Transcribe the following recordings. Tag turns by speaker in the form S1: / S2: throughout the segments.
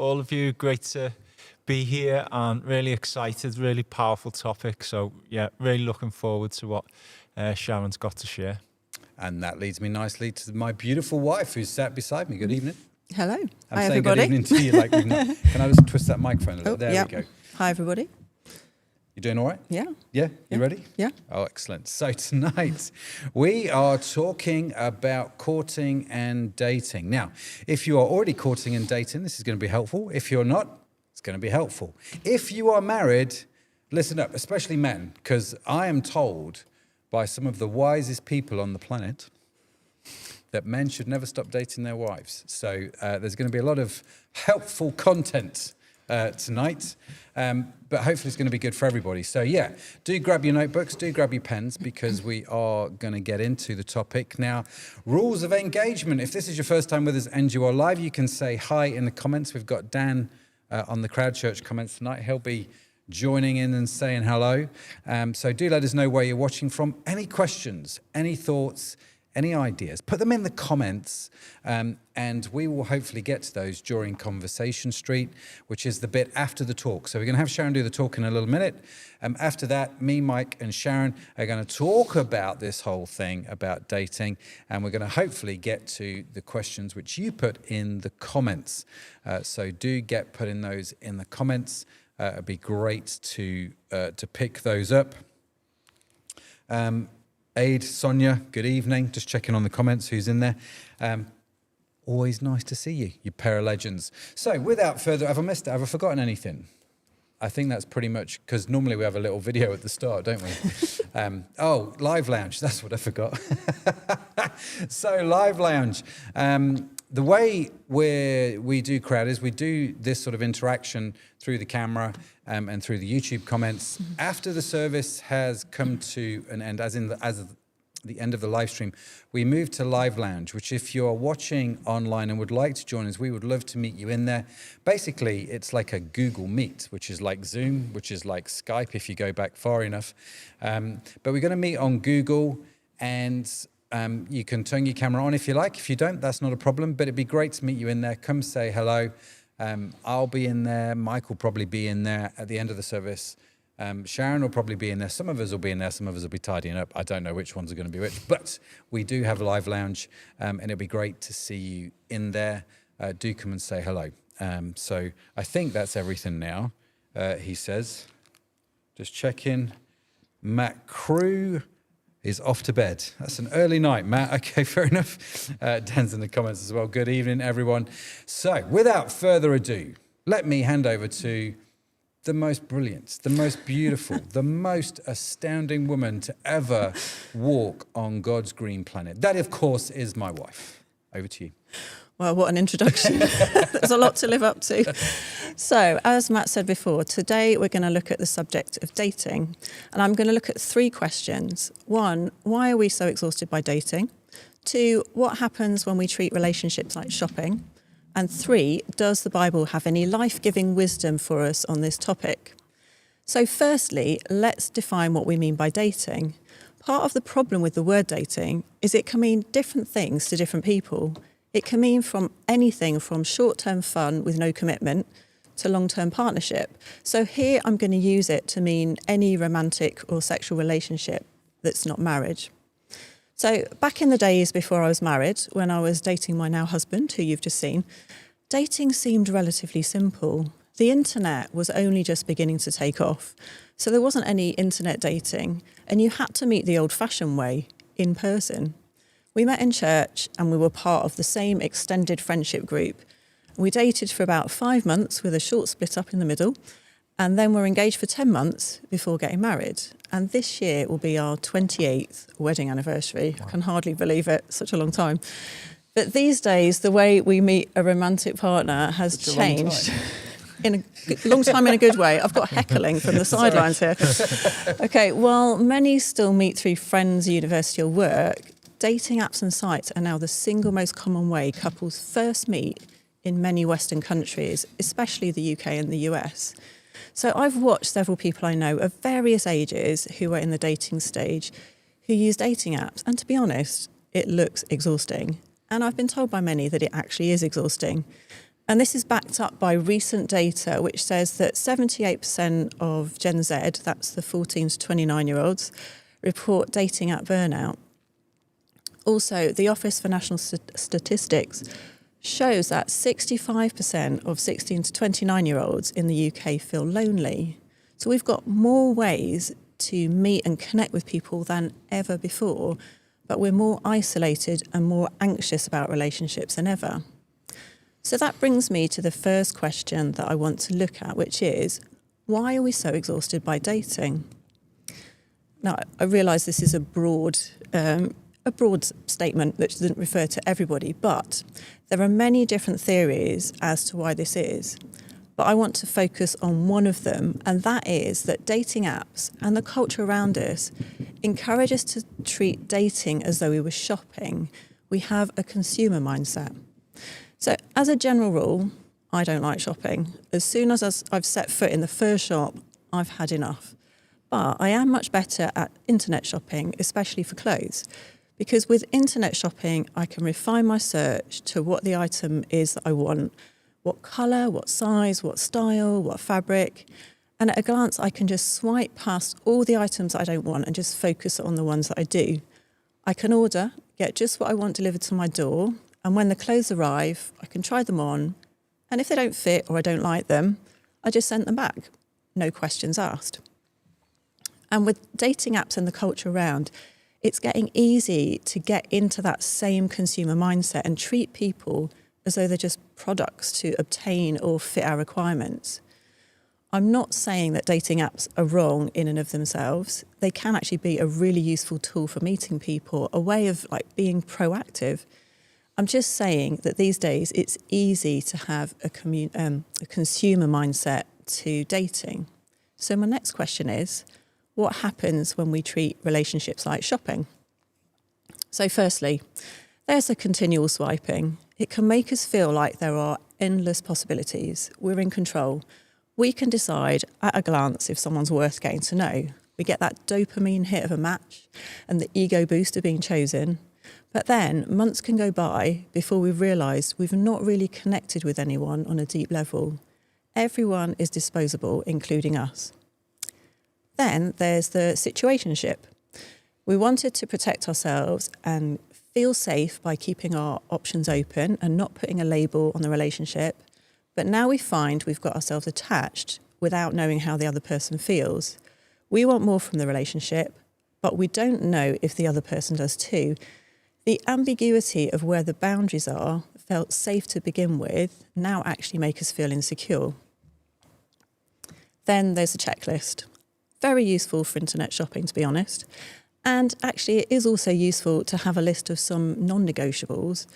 S1: all of you. Great to be here and really excited, really powerful topic. So yeah, really looking forward to what Sharon's got to share.
S2: And that leads me nicely to my beautiful wife who's sat beside me. Good evening.
S3: Hello.
S2: I'm
S3: Hi,
S2: saying
S3: everybody.
S2: good evening to you. Like we've not, can I just twist that microphone a little? There
S3: yeah.
S2: we go.
S3: Hi, everybody.
S2: You doing all right?
S3: Yeah.
S2: Yeah? You ready?
S3: Yeah.
S2: Oh, excellent. So tonight we are talking about courting and dating. Now, if you are already courting and dating, this is going to be helpful. If you're not, it's going to be helpful. If you are married, listen up, especially men, because I am told by some of the wisest people on the planet that men should never stop dating their wives. So there's going to be a lot of helpful content tonight, but hopefully it's going to be good for everybody. So yeah, do grab your notebooks, do grab your pens, because we are going to get into the topic. Now, rules of engagement. If this is your first time with us and you are live, you can say hi in the comments. We've got Dan on the Crowd Church comments tonight. He'll be joining in and saying hello. So do let us know where you're watching from. Any questions, any thoughts, any ideas, put them in the comments, and we will hopefully get to those during Conversation Street, which is the bit after the talk. So we're going to have Sharon do the talk in a little minute. After that, me, Mike, and Sharon are going to talk about this whole thing about dating, and we're going to hopefully get to the questions which you put in the comments. So do get putting those in the comments. It'd be great to pick those up. Aid, Sonia, good evening. Just checking on the comments, who's in there. Always nice to see you, you pair of legends. So without further, have I forgotten anything? I think that's pretty much, because normally we have a little video at the start, don't we? Oh, Live Lounge, that's what I forgot. So Live Lounge. The way we do Crowd is we do this sort of interaction through the camera and through the YouTube comments. Mm-hmm. After the service has come to an end, as the end of the live stream, we move to Live Lounge, which if you're watching online and would like to join us, we would love to meet you in there. Basically, it's like a Google Meet, which is like Zoom, which is like Skype if you go back far enough. But we're going to meet on Google, and you can turn your camera on if you like. If you don't, that's not a problem, but it'd be great to meet you in there. Come say hello. I'll be in there. Mike will probably be in there at the end of the service. Sharon will probably be in there. Some of us will be in there. Some of us will be tidying up. I don't know which ones are going to be which, but we do have a Live Lounge, and it'd be great to see you in there. Do come and say hello. So I think that's everything now, he says. Just check in. Matt Crew is off to bed. That's an early night, Matt. Okay, fair enough. Dan's in the comments as well. Good evening, everyone. So without further ado, let me hand over to the most brilliant, the most beautiful, the most astounding woman to ever walk on God's green planet. That, of course, is my wife. Over to you.
S3: Well, what an introduction. There's a lot to live up to. So, as Matt said before, today we're going to look at the subject of dating. And I'm going to look at 3 questions. 1, why are we so exhausted by dating? 2, what happens when we treat relationships like shopping? And 3, does the Bible have any life-giving wisdom for us on this topic? So firstly, let's define what we mean by dating. Part of the problem with the word dating is it can mean different things to different people. It can mean from anything from short-term fun with no commitment to long-term partnership. So here I'm going to use it to mean any romantic or sexual relationship that's not marriage. So back in the days before I was married, when I was dating my now husband, who you've just seen, dating seemed relatively simple. The internet was only just beginning to take off. So there wasn't any internet dating, and you had to meet the old-fashioned way, in person. We met in church and we were part of the same extended friendship group. We dated for about 5 months with a short split up in the middle, and then were engaged for 10 months before getting married. And this year will be our 28th wedding anniversary. Wow. I can hardly believe it, such a long time. But these days, the way we meet a romantic partner has changed. In a long time in a good way. I've got heckling from the sidelines here. Okay, while many still meet through friends, university or work, dating apps and sites are now the single most common way couples first meet in many Western countries, especially the UK and the US. So I've watched several people I know of various ages who are in the dating stage who use dating apps. And to be honest, it looks exhausting. And I've been told by many that it actually is exhausting. And this is backed up by recent data, which says that 78% of Gen Z, that's the 14 to 29-year-olds, report dating app burnout. Also, the Office for National Statistics shows that 65% of 16 to 29-year-olds in the UK feel lonely. So we've got more ways to meet and connect with people than ever before, but we're more isolated and more anxious about relationships than ever. So that brings me to the first question that I want to look at, which is, why are we so exhausted by dating? Now, I realise this is a broad statement that doesn't refer to everybody, but there are many different theories as to why this is. But I want to focus on one of them, and that is that dating apps and the culture around us encourage us to treat dating as though we were shopping. We have a consumer mindset. So as a general rule, I don't like shopping. As soon as I've set foot in the first shop, I've had enough. But I am much better at internet shopping, especially for clothes. Because with internet shopping, I can refine my search to what the item is that I want, what colour, what size, what style, what fabric. And at a glance, I can just swipe past all the items I don't want and just focus on the ones that I do. I can order, get just what I want delivered to my door, and when the clothes arrive, I can try them on. And if they don't fit or I don't like them, I just send them back. No questions asked. And with dating apps and the culture around, it's getting easy to get into that same consumer mindset and treat people as though they're just products to obtain or fit our requirements. I'm not saying that dating apps are wrong in and of themselves. They can actually be a really useful tool for meeting people, a way of being proactive. I'm just saying that these days it's easy to have a consumer mindset to dating. So my next question is, what happens when we treat relationships like shopping? So firstly, there's a continual swiping. It can make us feel like there are endless possibilities. We're in control. We can decide at a glance if someone's worth getting to know. We get that dopamine hit of a match and the ego boost of being chosen. But then months can go by before we've realised we've not really connected with anyone on a deep level. Everyone is disposable, including us. Then there's the situationship. We wanted to protect ourselves and feel safe by keeping our options open and not putting a label on the relationship. But now we find we've got ourselves attached without knowing how the other person feels. We want more from the relationship, but we don't know if the other person does too. The ambiguity of where the boundaries are, felt safe to begin with, now actually make us feel insecure. Then there's a checklist. Very useful for internet shopping, to be honest. And actually, it is also useful to have a list of some non-negotiables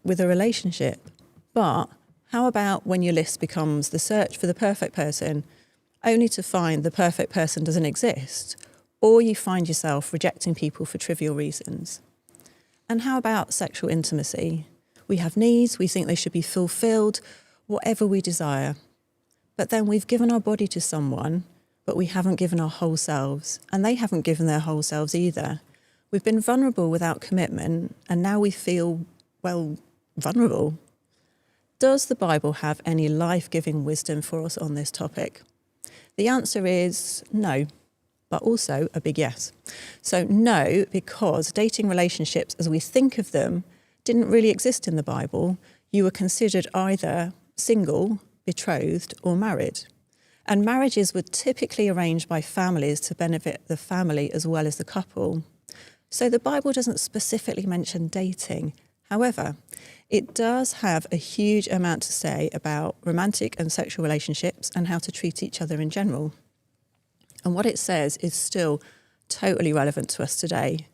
S3: with a relationship. But how about when your list becomes the search for the perfect person, only to find the perfect person doesn't exist, or you find yourself rejecting people for trivial reasons? And how about sexual intimacy? We have needs, we think they should be fulfilled, whatever we desire. But then we've given our body to someone, but we haven't given our whole selves, and they haven't given their whole selves either. We've been vulnerable without commitment, and now we feel, vulnerable. Does the Bible have any life-giving wisdom for us on this topic? The answer is no, but also a big yes. So no, because dating relationships as we think of them didn't really exist in the Bible. You were considered either single, betrothed, or married. And marriages were typically arranged by families to benefit the family as well as the couple. So the Bible doesn't specifically mention dating. However, it does have a huge amount to say about romantic and sexual relationships and how to treat each other in general. And what it says is still totally relevant to us today.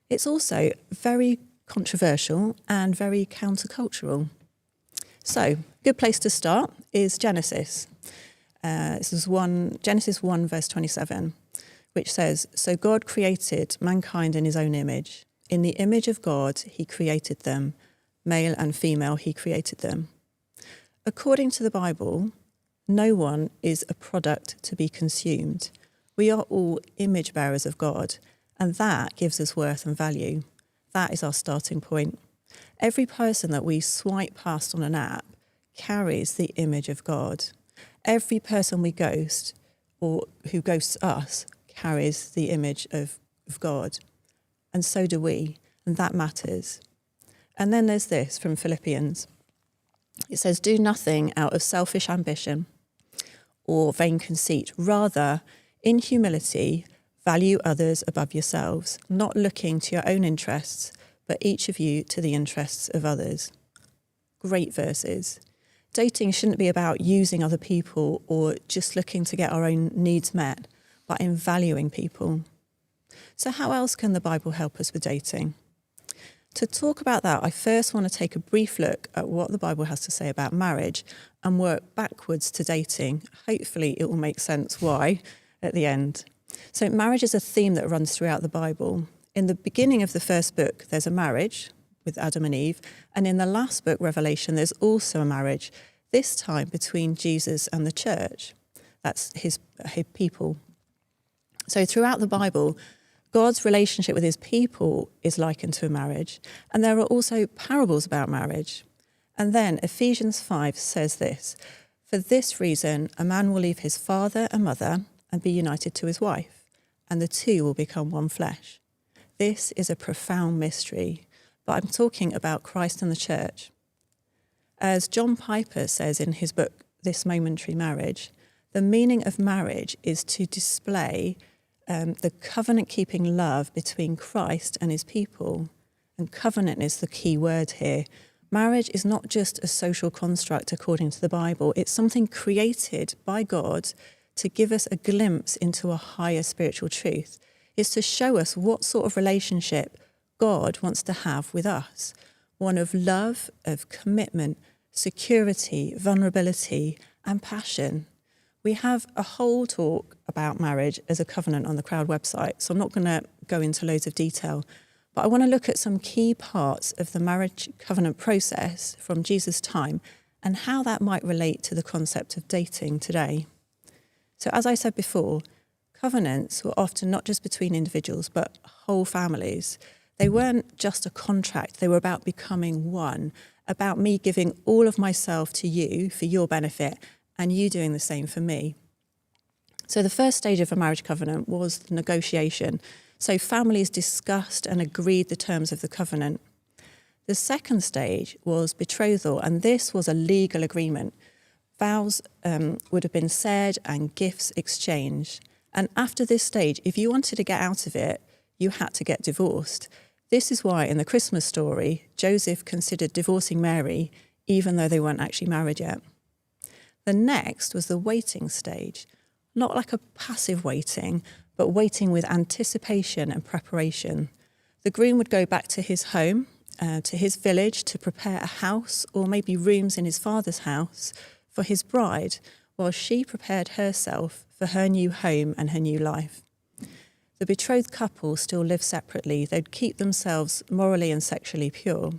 S3: It's also very controversial and very countercultural. So, a good place to start is Genesis. This is Genesis 1, verse 27, which says, "So God created mankind in his own image. In the image of God, he created them. Male and female, he created them." According to the Bible, no one is a product to be consumed. We are all image bearers of God, and that gives us worth and value. That is our starting point. Every person that we swipe past on an app carries the image of God. Every person we ghost or who ghosts us carries the image of God. And so do we. And that matters. And then there's this from Philippians. It says, do nothing out of selfish ambition or vain conceit. Rather, in humility, value others above yourselves, not looking to your own interests, but each of you to the interests of others. Great verses. Dating shouldn't be about using other people or just looking to get our own needs met, but in valuing people. So how else can the Bible help us with dating? To talk about that, I first want to take a brief look at what the Bible has to say about marriage and work backwards to dating. Hopefully it will make sense why at the end. So marriage is a theme that runs throughout the Bible. In the beginning of the first book, there's a marriage with Adam and Eve. And in the last book, Revelation, there's also a marriage, this time between Jesus and the church. That's his people. So throughout the Bible, God's relationship with his people is likened to a marriage. And there are also parables about marriage. And then Ephesians 5 says this, for this reason, a man will leave his father and mother and be united to his wife, and the two will become one flesh. This is a profound mystery, but I'm talking about Christ and the church. As John Piper says in his book, This Momentary Marriage, the meaning of marriage is to display the covenant-keeping love between Christ and his people. And covenant is the key word here. Marriage is not just a social construct according to the Bible. It's something created by God to give us a glimpse into a higher spiritual truth. It's to show us what sort of relationship God wants to have with us. One of love, of commitment, security, vulnerability, and passion. We have a whole talk about marriage as a covenant on the Crowd website, so I'm not going to go into loads of detail, but I want to look at some key parts of the marriage covenant process from Jesus' time and how that might relate to the concept of dating today. So as I said before, covenants were often not just between individuals, but whole families. They weren't just a contract, they were about becoming one, about me giving all of myself to you for your benefit, and you doing the same for me. So the first stage of a marriage covenant was the negotiation. So families discussed and agreed the terms of the covenant. The second stage was betrothal, and this was a legal agreement. Vows would have been said and gifts exchanged. And after this stage, if you wanted to get out of it, you had to get divorced. This is why in the Christmas story, Joseph considered divorcing Mary, even though they weren't actually married yet. The next was the waiting stage, not like a passive waiting, but waiting with anticipation and preparation. The groom would go back to his home, to his village, to prepare a house or maybe rooms in his father's house for his bride, while she prepared herself for her new home and her new life. The betrothed couple still lived separately. They'd keep themselves morally and sexually pure.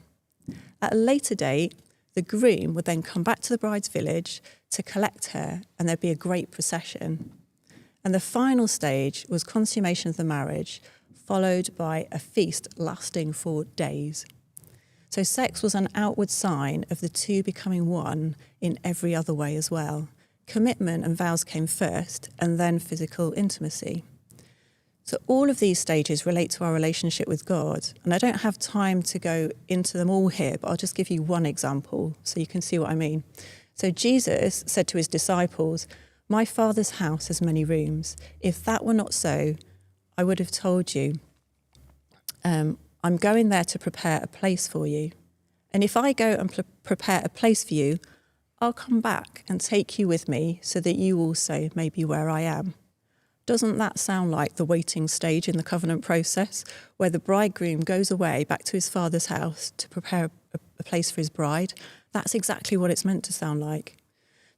S3: At a later date, the groom would then come back to the bride's village to collect her, and there'd be a great procession. And the final stage was consummation of the marriage, followed by a feast lasting for days. So sex was an outward sign of the two becoming one in every other way as well. Commitment and vows came first, and then physical intimacy. So all of these stages relate to our relationship with God. And I don't have time to go into them all here, but I'll just give you one example so you can see what I mean. So Jesus said to his disciples, "My Father's house has many rooms. If that were not so, I would have told you, I'm going there to prepare a place for you. And if I go and prepare a place for you, I'll come back and take you with me so that you also may be where I am." Doesn't that sound like the waiting stage in the covenant process, where the bridegroom goes away back to his father's house to prepare a place for his bride? That's exactly what it's meant to sound like.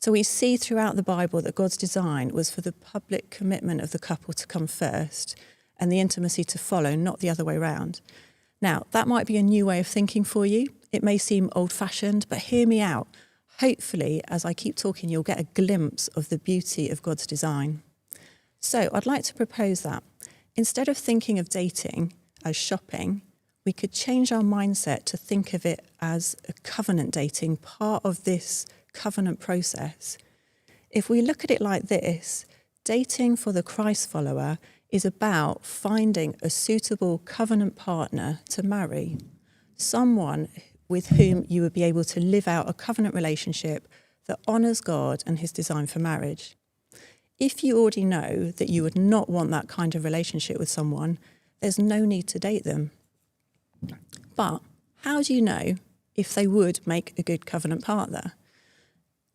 S3: So we see throughout the Bible that God's design was for the public commitment of the couple to come first and the intimacy to follow, not the other way around. Now, that might be a new way of thinking for you. It may seem old-fashioned, but hear me out. Hopefully, as I keep talking, you'll get a glimpse of the beauty of God's design. So I'd like to propose that instead of thinking of dating as shopping, we could change our mindset to think of it as a covenant dating, part of this covenant process. If we look at it like this, dating for the Christ follower is about finding a suitable covenant partner to marry, someone with whom you would be able to live out a covenant relationship that honours God and his design for marriage. If you already know that you would not want that kind of relationship with someone, there's no need to date them. But how do you know if they would make a good covenant partner?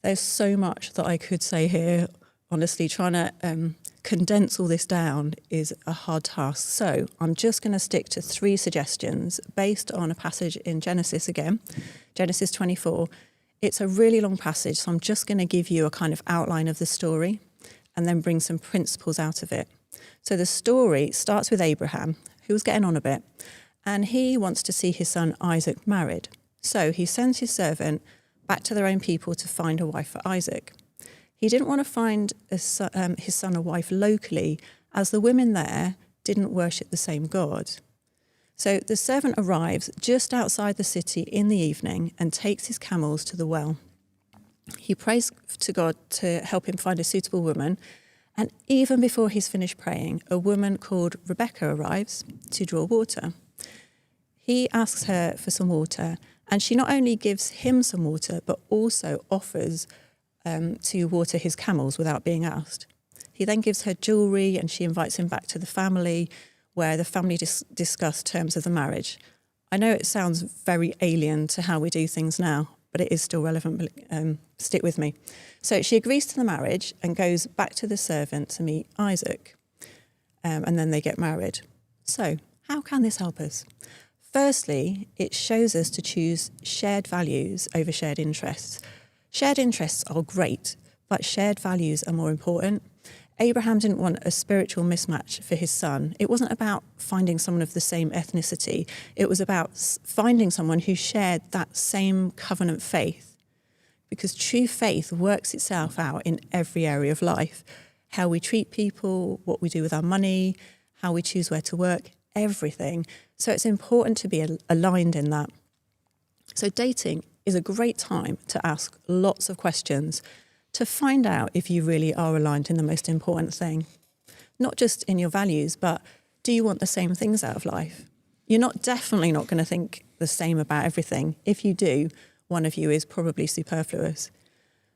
S3: There's so much that I could say here. Honestly, trying to condense all this down is a hard task. So I'm just going to stick to 3 suggestions based on a passage in Genesis again, Genesis 24. It's a really long passage, so I'm just going to give you a kind of outline of the story and then bring some principles out of it. So the story starts with Abraham, who was getting on a bit, and he wants to see his son Isaac married. So he sends his servant back to their own people to find a wife for Isaac. He didn't want to find his son a wife locally, as the women there didn't worship the same God. So the servant arrives just outside the city in the evening and takes his camels to the well. He prays to God to help him find a suitable woman, and even before he's finished praying, a woman called Rebecca arrives to draw water. He asks her for some water, and she not only gives him some water, but also offers to water his camels without being asked. He then gives her jewellery, and she invites him back to the family, where the family discuss terms of the marriage. I know it sounds very alien to how we do things now, but it is still relevant. Stick with me. So she agrees to the marriage and goes back to the servant to meet Isaac, and then they get married. So how can this help us? Firstly, it shows us to choose shared values over shared interests. Shared interests are great, but shared values are more important. Abraham didn't want a spiritual mismatch for his son. It wasn't about finding someone of the same ethnicity. It was about finding someone who shared that same covenant faith. Because true faith works itself out in every area of life. How we treat people, what we do with our money, how we choose where to work, everything. So it's important to be aligned in that. So dating is a great time to ask lots of questions to find out if you really are aligned in the most important thing. Not just in your values, but do you want the same things out of life? You're definitely not going to think the same about everything. If you do, one of you is probably superfluous.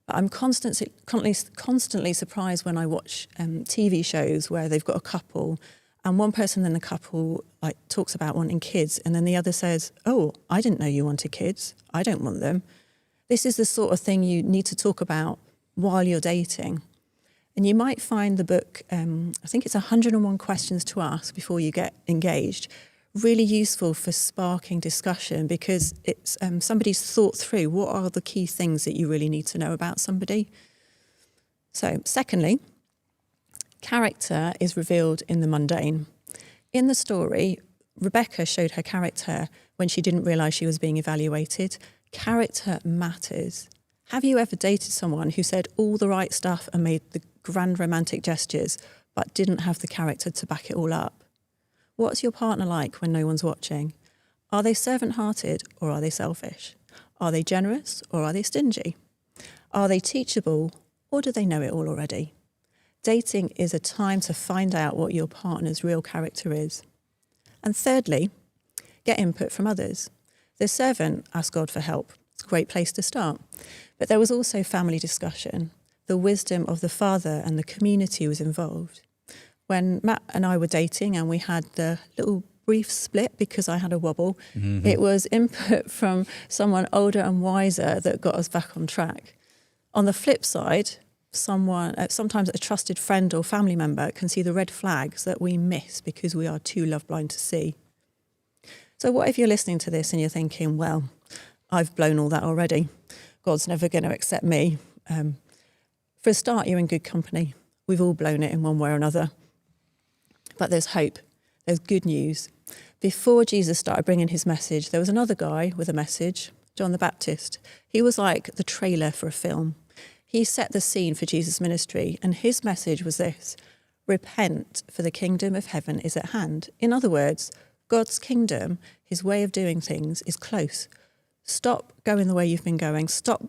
S3: But I'm constantly surprised when I watch TV shows where they've got a couple, and one person in the couple talks about wanting kids, and then the other says, "Oh, I didn't know you wanted kids. I don't want them." This is the sort of thing you need to talk about while you're dating. And you might find the book, I think it's 101 Questions to Ask Before You Get Engaged, really useful for sparking discussion, because it's somebody's thought through what are the key things that you really need to know about somebody. So, secondly, character is revealed in the mundane. In the story, Rebecca showed her character when she didn't realise she was being evaluated. Character matters. Have you ever dated someone who said all the right stuff and made the grand romantic gestures, but didn't have the character to back it all up? What's your partner like when no one's watching? Are they servant-hearted or are they selfish? Are they generous or are they stingy? Are they teachable or do they know it all already? Dating is a time to find out what your partner's real character is. And thirdly, get input from others. The servant asked God for help. It's a great place to start. But there was also family discussion. The wisdom of the father and the community was involved. When Matt and I were dating and we had the little brief split because I had a wobble, it was input from someone older and wiser that got us back on track. On the flip side, sometimes a trusted friend or family member can see the red flags that we miss because we are too love blind to see. So what if you're listening to this and you're thinking, well, I've blown all that already. God's never going to accept me. For a start, you're in good company. We've all blown it in one way or another. But there's hope. There's good news. Before Jesus started bringing his message, there was another guy with a message, John the Baptist. He was like the trailer for a film. He set the scene for Jesus' ministry, and his message was this: repent, for the kingdom of heaven is at hand. In other words, God's kingdom, his way of doing things, is close. Stop going the way you've been going. Stop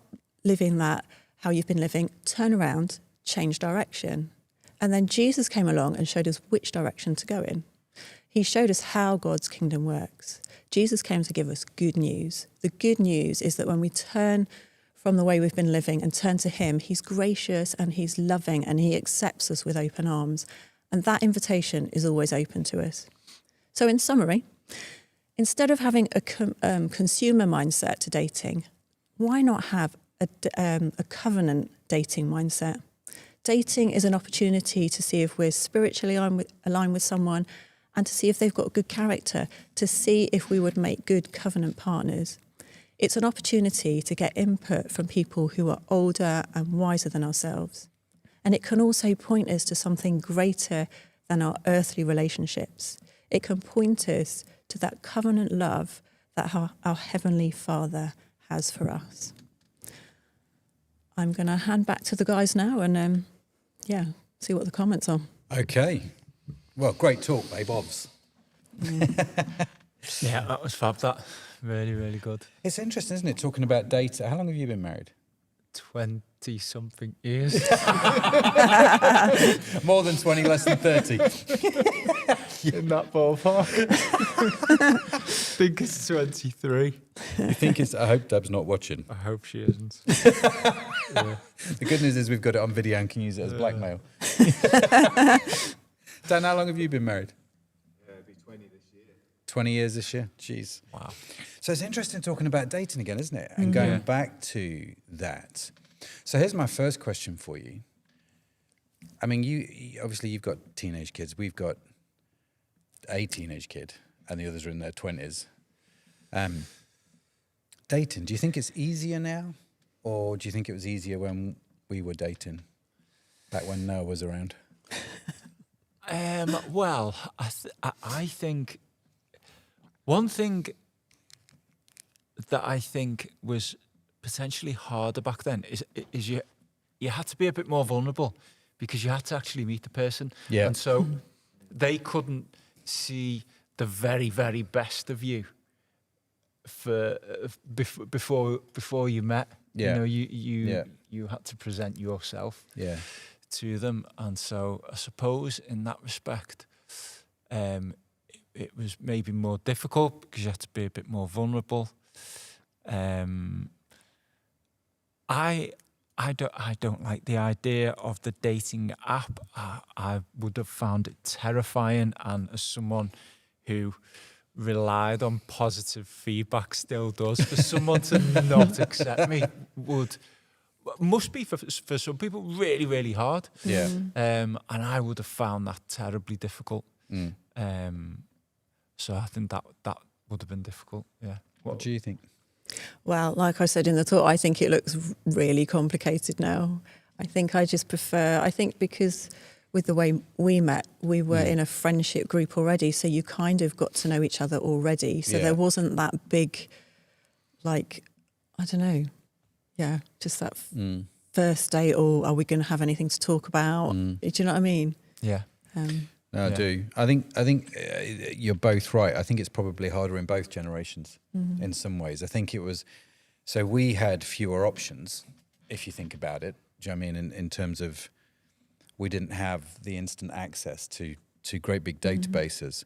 S3: living that, how you've been living, turn around, change direction. And then Jesus came along and showed us which direction to go in. He showed us how God's kingdom works. Jesus came to give us good news. The good news is that when we turn from the way we've been living and turn to him, he's gracious and he's loving and he accepts us with open arms. And that invitation is always open to us. So in summary, instead of having a consumer mindset to dating, why not have a covenant dating mindset? Dating is an opportunity to see if we're spiritually aligned with someone and to see if they've got good character, to see if we would make good covenant partners. It's an opportunity to get input from people who are older and wiser than ourselves. And it can also point us to something greater than our earthly relationships. It can point us to that covenant love that our Heavenly Father has for us. I'm going to hand back to the guys now and, see what the comments are.
S2: Okay. Well, great talk, babe, obs.
S1: Yeah, that was fab, that. Really, really good.
S2: It's interesting, isn't it, talking about data. How long have you been married?
S1: 20-something years.
S2: More than 20, less than 30.
S1: In that ballpark. I think it's 23.
S2: You think it's... I hope Deb's not watching.
S1: I hope she isn't. Yeah.
S2: The good news is we've got it on video and can use it as blackmail. Dan, how long have you been married?
S4: It'll be 20 this year.
S2: 20 years this year? Jeez.
S1: Wow.
S2: So it's interesting talking about dating again, isn't it? And going back to that. So here's my first question for you. I mean, you obviously you've got teenage kids. We've got a teenage kid and the others are in their 20s. Dating, do you think it's easier now? Or do you think it was easier when we were dating, back when Noah was around?
S1: Well, I think one thing that I think was potentially harder back then is you had to be a bit more vulnerable because you had to actually meet the person.
S2: Yeah.
S1: And so they couldn't see the very, very best of you before you met.
S2: Yeah.
S1: You know, you had to present yourself to them. And so I suppose in that respect, it was maybe more difficult because you had to be a bit more vulnerable. I don't like the idea of the dating app. I would have found it terrifying, and as someone who relied on positive feedback, still does, for someone to not accept me must be for some people really, really hard.
S2: Yeah.
S1: And I would have found that terribly difficult. So I think that would have been difficult. Yeah.
S2: What do you think?
S3: Well, like I said in the talk, I think it looks really complicated now. I think because with the way we met, we were in a friendship group already, so you kind of got to know each other already. So there wasn't that big, like, I don't know, just that first date, or are we going to have anything to talk about? Do you know what I mean?
S1: Yeah.
S2: No, I do. I think you're both right. I think it's probably harder in both generations in some ways. I think it was, so we had fewer options, if you think about it. Do you know what I mean? In terms of, we didn't have the instant access to great big databases.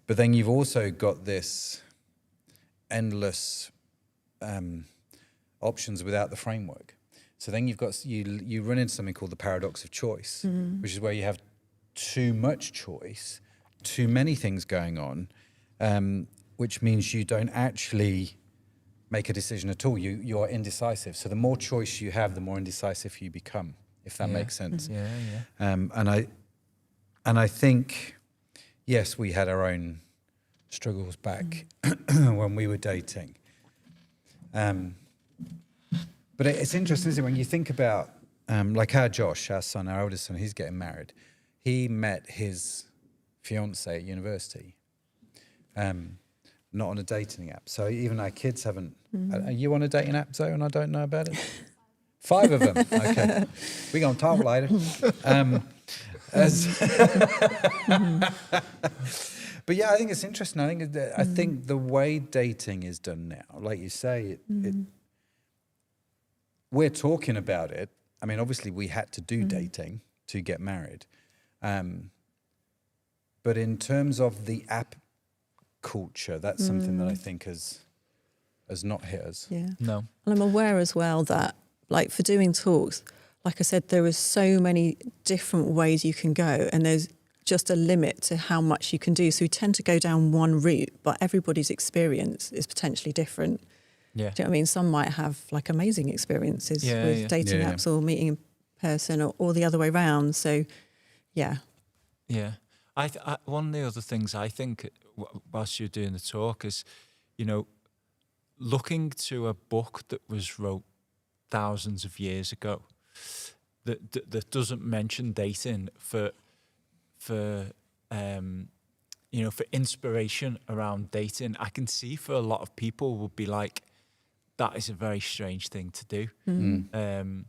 S2: But then you've also got this endless options without the framework. So then you've got, you run into something called the paradox of choice, which is where you have too much choice, too many things going on, which means you don't actually make a decision at all. You are indecisive. So the more choice you have, the more indecisive you become, if that makes sense. And I think, yes, we had our own struggles back when we were dating. But it's interesting, isn't it, when you think about, like our Josh, our son, our oldest son, he's getting married. He met his fiancée at university, not on a dating app. So even our kids haven't. Are you on a dating app, Zoe, and I don't know about it? 5 of them. Okay. We're going to talk later. But yeah, I think it's interesting. I think the way dating is done now, like you say, we're talking about it. I mean, obviously we had to do dating to get married. But in terms of the app culture, that's something that I think has not hit us.
S3: Yeah.
S1: No.
S3: And I'm aware as well that, like, for doing talks, like I said, there is so many different ways you can go, and there's just a limit to how much you can do. So we tend to go down one route, but everybody's experience is potentially different.
S1: Yeah.
S3: Do you know what I mean? Some might have like amazing experiences with dating apps or meeting in person, or the other way round. So, yeah.
S1: Yeah. I one of the other things I think whilst you're doing the talk is, you know, looking to a book that was wrote thousands of years ago that doesn't mention dating for you know, for inspiration around dating. I can see for a lot of people would be like, that is a very strange thing to do. And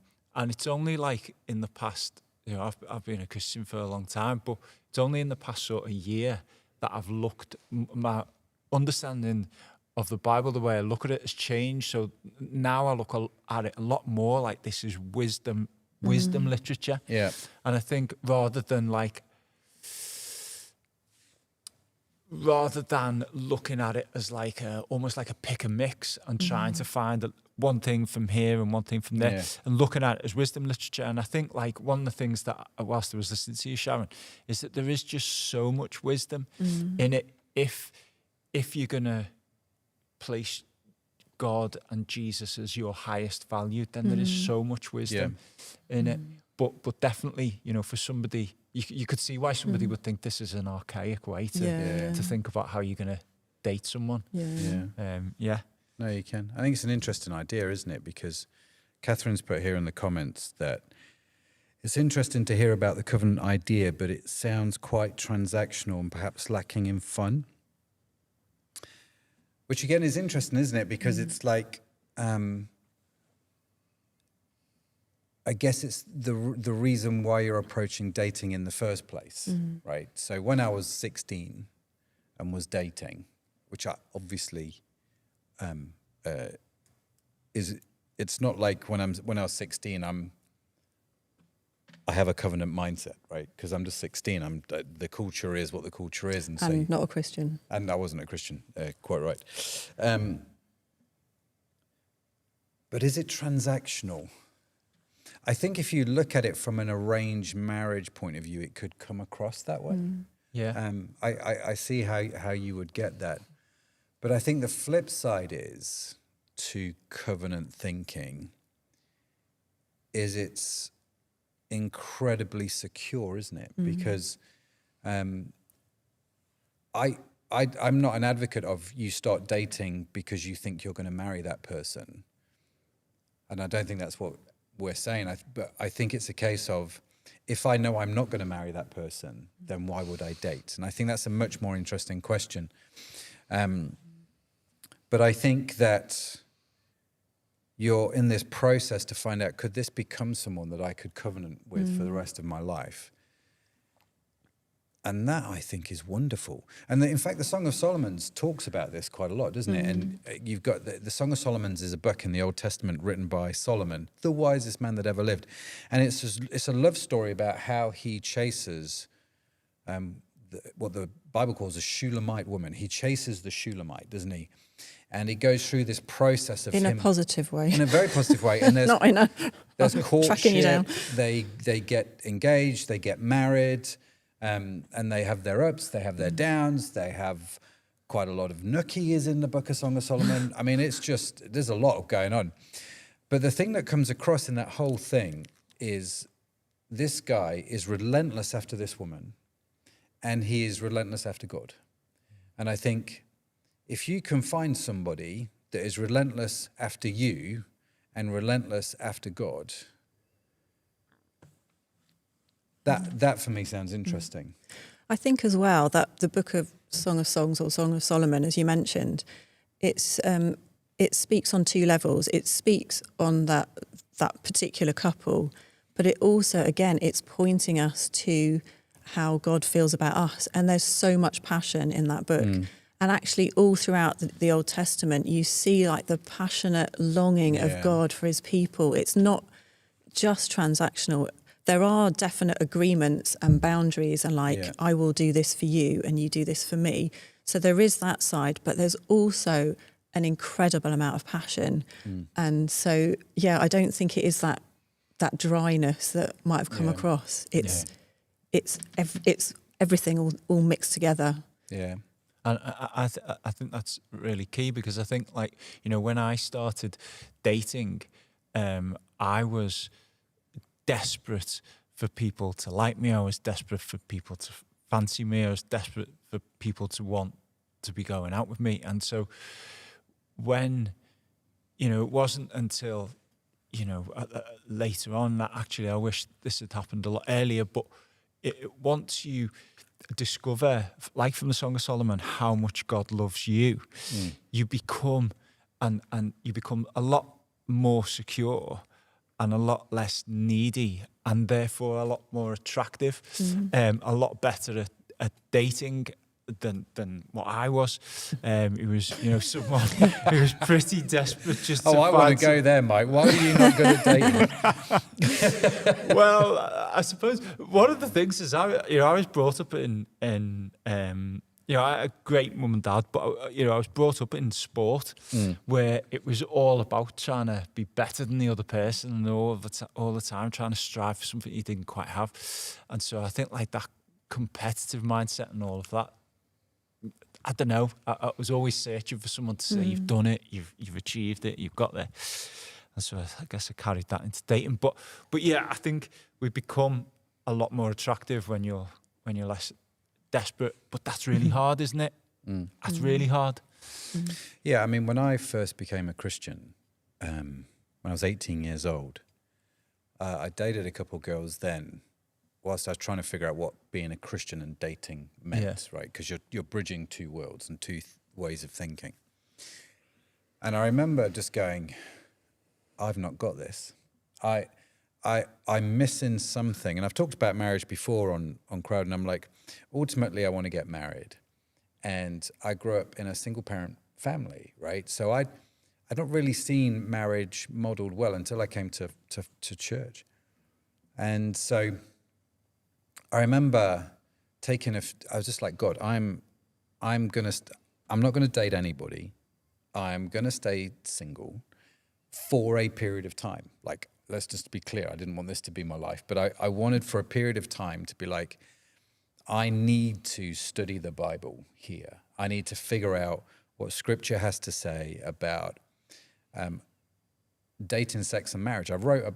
S1: it's only like in the past, you know, I've been a Christian for a long time, but it's only in the past sort of year that I've looked, my understanding of the Bible, the way I look at it has changed. So now I look at it a lot more like this is wisdom literature.
S2: Yeah.
S1: And I think rather than looking at it as like almost like a pick and mix and trying to find one thing from here and one thing from there, and looking at it as wisdom literature. And I think like one of the things that whilst I was listening to you, Sharon, is that there is just so much wisdom in it. If you're gonna place God and Jesus as your highest value, then there is so much wisdom in it. But definitely, you know, for somebody, you could see why somebody would think this is an archaic way to think about how you're going to date someone.
S2: No, you can. I think it's an interesting idea, isn't it? Because Catherine's put here in the comments that it's interesting to hear about the covenant idea, but it sounds quite transactional and perhaps lacking in fun. Which again is interesting, isn't it? Because it's like, I guess it's the reason why you're approaching dating in the first place, right? So when I was 16 and was dating, which I obviously it's not like when I was 16 I have a covenant mindset, right? Because I'm just 16. The culture is what the culture is, and so
S3: not a Christian.
S2: And I wasn't a Christian, quite right. But is it transactional? I think if you look at it from an arranged marriage point of view, it could come across that way. I see how you would get that. But I think the flip side is to covenant thinking is it's incredibly secure, isn't it? Because I'm not an advocate of you start dating because you think you're going to marry that person. And I don't think that's what we're saying. But I think it's a case of, if I know I'm not going to marry that person, then why would I date? And I think that's a much more interesting question. But I think that you're in this process to find out, could this become someone that I could covenant with for the rest of my life? And that, I think, is wonderful. And in fact, the Song of Solomon talks about this quite a lot, doesn't it? And you've got the Song of Solomon is a book in the Old Testament written by Solomon, the wisest man that ever lived. And it's a love story about how he chases what the Bible calls a Shulamite woman. He chases the Shulamite, doesn't he? And he goes through this process of
S3: in a positive way.
S2: In a very positive way. And there's
S3: not in a
S2: there's
S3: tracking you down.
S2: courtship. They get engaged. They get married. And they have their ups, they have their downs, they have quite a lot of nookie is in the Book of Song of Solomon. I mean, it's just, there's a lot going on. But the thing that comes across in that whole thing is this guy is relentless after this woman, and he is relentless after God. And I think if you can find somebody that is relentless after you and relentless after God, that for me sounds interesting.
S3: I think as well that the Book of Song of Songs or Song of Solomon, as you mentioned, it speaks on two levels. It speaks on that particular couple, but it also, again, it's pointing us to how God feels about us. And there's so much passion in that book. And actually, all throughout the Old Testament, you see like the passionate longing of God for his people. It's not just transactional. There are definite agreements and boundaries and I will do this for you and you do this for me. So there is that side, but there's also an incredible amount of passion. And so, I don't think it is that dryness that might have come across. It's everything all mixed together.
S2: Yeah.
S1: And I think that's really key, because I think, like, when I started dating, I was desperate for people to like me. I was desperate for people to fancy me. I was desperate for people to want to be going out with me. And so when, it wasn't until, later on that actually I wish this had happened a lot earlier, but once you discover, like from the Song of Solomon, how much God loves you, you become and you become a lot more secure and a lot less needy, and therefore a lot more attractive, a lot better at dating than what I was. It was, someone who was pretty desperate just to
S2: I want to go there, Mike. Why are you not good at dating?
S1: Well, I suppose one of the things is I was brought up in I had a great mum and dad, but I was brought up in sport where it was all about trying to be better than the other person, and all the time trying to strive for something you didn't quite have. And so I think like that competitive mindset and all of that, I don't know, I was always searching for someone to say you've done it, you've achieved it, you've got there. And so I guess I carried that into dating. But yeah, I think we become a lot more attractive when you're less desperate. But that's really hard, isn't it? That's really hard.
S2: Yeah, I mean, when I first became a Christian, when I was 18 years old, I dated a couple of girls then, whilst I was trying to figure out what being a Christian and dating meant, right? Because you're bridging two worlds and two ways of thinking. And I remember just going, I've not got this. I'm missing something. And I've talked about marriage before on Crowd, and I'm like, ultimately I want to get married. And I grew up in a single parent family, right? So I'd not really seen marriage modeled well until I came to church. And so I remember I was just like, God, I'm not going to date anybody. I'm going to stay single for a period of time. Like, let's just be clear, I didn't want this to be my life, but I wanted for a period of time to be like, I need to study the Bible here. I need to figure out what Scripture has to say about dating, sex, and marriage. I wrote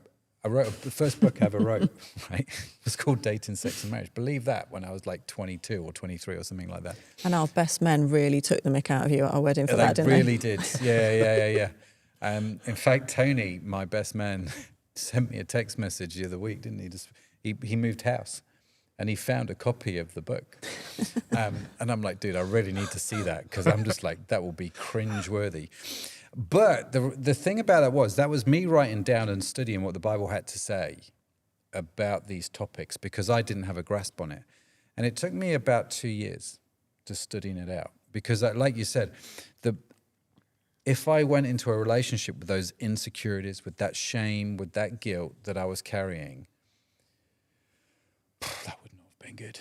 S2: the first book I ever wrote, right? It was called Dating, Sex, and Marriage. Believe that, when I was like 22 or 23 or something like that.
S3: And our best men really took the mick out of you at our wedding for that, didn't they?
S2: They really did. Yeah. In fact, Tony, my best man, sent me a text message the other week, didn't he? He moved house and he found a copy of the book. And I'm like, dude, I really need to see that, because I'm just like, that will be cringeworthy. But the thing about that was me writing down and studying what the Bible had to say about these topics, because I didn't have a grasp on it. And it took me about 2 years just studying it out, because like you said, if I went into a relationship with those insecurities, with that shame, with that guilt that I was carrying, that would not have been good.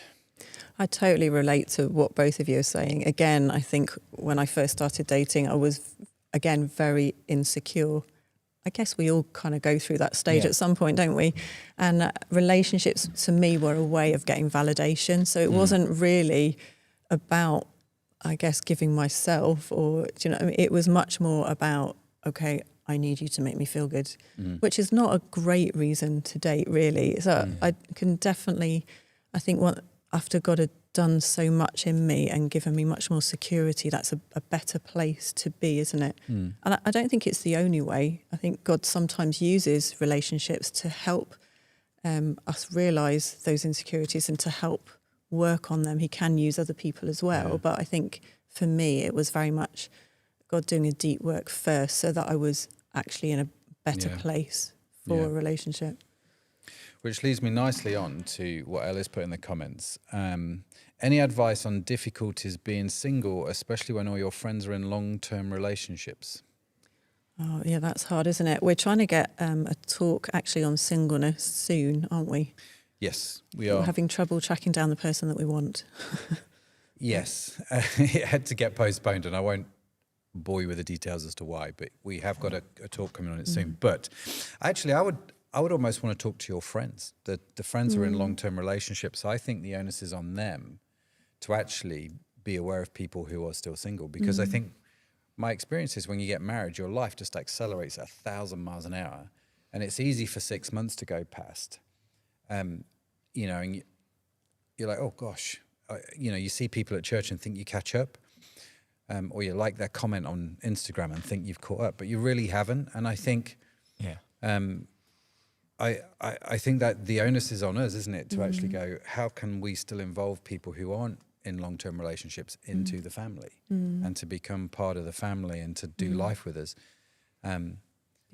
S3: I totally relate to what both of you are saying. Again, I think when I first started dating, I was, again, very insecure. I guess we all kind of go through that stage at some point, don't we? And relationships to me were a way of getting validation. So it wasn't really about, I guess, giving myself, or, do you know what I mean? It was much more about, okay, I need you to make me feel good, which is not a great reason to date, really. So I can definitely, I think after God had done so much in me and given me much more security, that's a better place to be, isn't it? And I don't think it's the only way. I think God sometimes uses relationships to help us realise those insecurities and to help work on them. He can use other people as well. But I think for me, it was very much God doing a deep work first, so that I was actually in a better place for a relationship.
S2: Which leads me nicely on to what Ellis put in the comments. Any advice on difficulties being single, especially when all your friends are in long-term relationships?
S3: Oh, yeah, that's hard, isn't it? We're trying to get a talk actually on singleness soon, aren't we?
S2: Yes, we
S3: We're
S2: are.
S3: having trouble tracking down the person that we want.
S2: Yes, it had to get postponed, and I won't bore you with the details as to why, but we have got a talk coming on it soon. But actually, I would almost want to talk to your friends. The friends who are in long-term relationships. I think the onus is on them to actually be aware of people who are still single, because I think my experience is when you get married, your life just accelerates at 1,000 miles an hour, and it's easy for 6 months to go past. And you're like, oh gosh, you see people at church and think you catch up, or you like their comment on Instagram and think you've caught up, but you really haven't. And I think, I think that the onus is on us, isn't it, to actually go, how can we still involve people who aren't in long-term relationships into the family and to become part of the family and to do life with us?